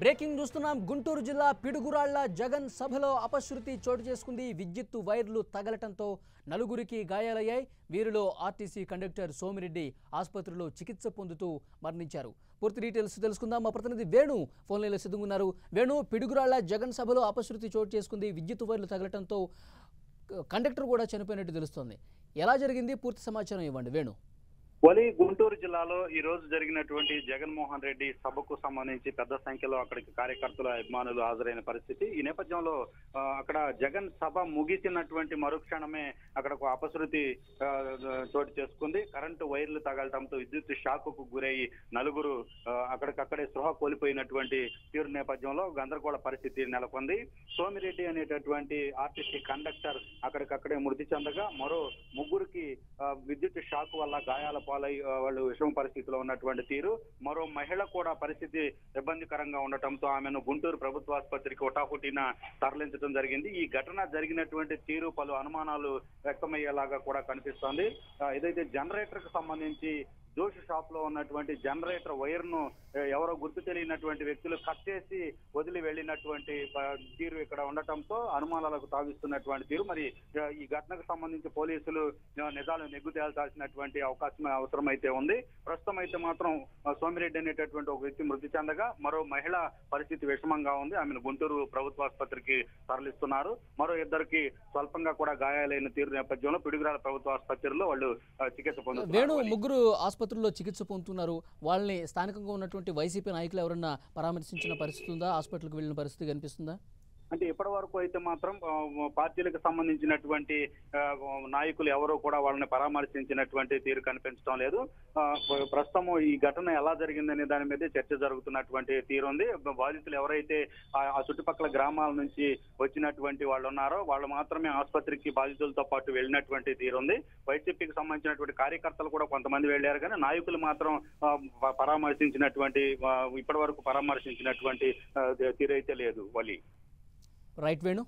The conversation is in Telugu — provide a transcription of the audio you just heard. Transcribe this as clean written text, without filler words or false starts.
బ్రేకింగ్ చూస్తున్నాం. గుంటూరు జిల్లా పిడుగురాళ్ల జగన్ సభలో అపశృతి చోటు చేసుకుంది. విద్యుత్తు వైర్లు తగలటంతో నలుగురికి గాయాలయ్యాయి. వీరిలో ఆర్టీసీ కండక్టర్ సోమిరెడ్డి ఆసుపత్రిలో చికిత్స పొందుతూ మరణించారు. పూర్తి డీటెయిల్స్ తెలుసుకుందాం. మా ప్రతినిధి వేణు ఫోన్ లైన్లో సిద్ధంగా ఉన్నారు. వేణు, పిడుగురాళ్ల జగన్ సభలో అపశృతి చోటు చేసుకుంది. విద్యుత్తు వైర్లు తగలటంతో కండక్టర్ కూడా చనిపోయినట్టు తెలుస్తోంది. ఎలా జరిగింది? పూర్తి సమాచారం ఇవ్వండి వేణు. గుంటూరు జిల్లాలో ఈ రోజు జరిగినటువంటి జగన్మోహన్ రెడ్డి సభకు సంబంధించి పెద్ద సంఖ్యలో అక్కడికి కార్యకర్తలు, అభిమానులు హాజరైన పరిస్థితి. ఈ నేపథ్యంలో అక్కడ జగన్ సభ ముగిసినటువంటి మరుక్షణమే అక్కడ ఒక అపశృతి చోటు చేసుకుంది. కరెంటు వైర్లు తగలటంతో విద్యుత్ షాక్ కు గురయ్యి నలుగురు అక్కడికక్కడే స్పృహ కోల్పోయినటువంటి తీరు నేపథ్యంలో గందరగోళ పరిస్థితి నెలకొంది. సోమిరెడ్డి అనేటటువంటి ఆర్టీసీ కండక్టర్ అక్కడికక్కడే మృతి చెందగా మరో ముగ్గురికి విద్యుత్ షాక్ వల్ల గాయాల పాలై వాళ్ళు విషమ పరిస్థితిలో ఉన్నటువంటి తీరు. మరో మహిళ కూడా పరిస్థితి ఇబ్బందికరంగా ఉండటంతో ఆమెను గుంటూరు ప్రభుత్వ ఆసుపత్రికి హుటాహుటిన తరలించడం జరిగింది. ఈ ఘటన జరిగినటువంటి తీరు పలు అనుమానాలు వ్యక్తమయ్యేలాగా కూడా కనిపిస్తోంది. ఏదైతే జనరేటర్ కు సంబంధించి జోష్ షాప్ లో ఉన్నటువంటి జనరేటర్ వైర్ ను ఎవరో గుర్తు తెలియనటువంటి వ్యక్తులు కట్ చేసి వదిలి వెళ్లినటువంటి తీరు ఇక్కడ ఉండటంతో అనుమానాలకు తావిస్తున్నటువంటి తీరు. మరి ఈ ఘటనకు సంబంధించి పోలీసులు నిజాలు నెగ్గు తేల్చాల్సినటువంటి అవసరం అయితే ఉంది. ప్రస్తుతం అయితే మాత్రం సోమిరెడ్డి అనేటటువంటి ఒక వ్యక్తి మృతి చెందగా మరో మహిళ పరిస్థితి విషమంగా ఉంది. ఆమెను గుంటూరు ప్రభుత్వ ఆసుపత్రికి తరలిస్తున్నారు. మరో ఇద్దరికి స్వల్పంగా కూడా గాయాలైన తీరు నేపథ్యంలో పిడుగురాల ప్రభుత్వ ఆసుపత్రిలో వాళ్ళు చికిత్స పొందుతున్నారు. ముగ్గురు ఆసుపత్రుల్లో చికిత్స పొందుతున్నారు. వాళ్ళని స్థానికంగా ఉన్నటువంటి వైసీపీ నాయకులు ఎవరన్నా పరామర్శించిన పరిస్థితి ఉందా? హాస్పిటల్కి వెళ్ళిన పరిస్థితి కనిపిస్తుందా? అంటే ఇప్పటి వరకు అయితే మాత్రం పార్టీలకు సంబంధించినటువంటి నాయకులు ఎవరో కూడా వాళ్ళని పరామర్శించినటువంటి తీరు కనిపించడం లేదు. ప్రస్తుతం ఈ ఘటన ఎలా జరిగిందనే దాని మీద చర్చ జరుగుతున్నటువంటి తీరు ఉంది. బాధితులు ఎవరైతే ఆ చుట్టుపక్కల గ్రామాల నుంచి వచ్చినటువంటి వాళ్ళు ఉన్నారో వాళ్ళు మాత్రమే ఆసుపత్రికి బాధితులతో పాటు వెళ్ళినటువంటి తీరు ఉంది. వైసీపీకి సంబంధించినటువంటి కార్యకర్తలు కూడా కొంతమంది వెళ్ళారు, కానీ నాయకులు మాత్రం ఇప్పటి వరకు పరామర్శించినటువంటి తీరు అయితే లేదు. రైట్ వేణు.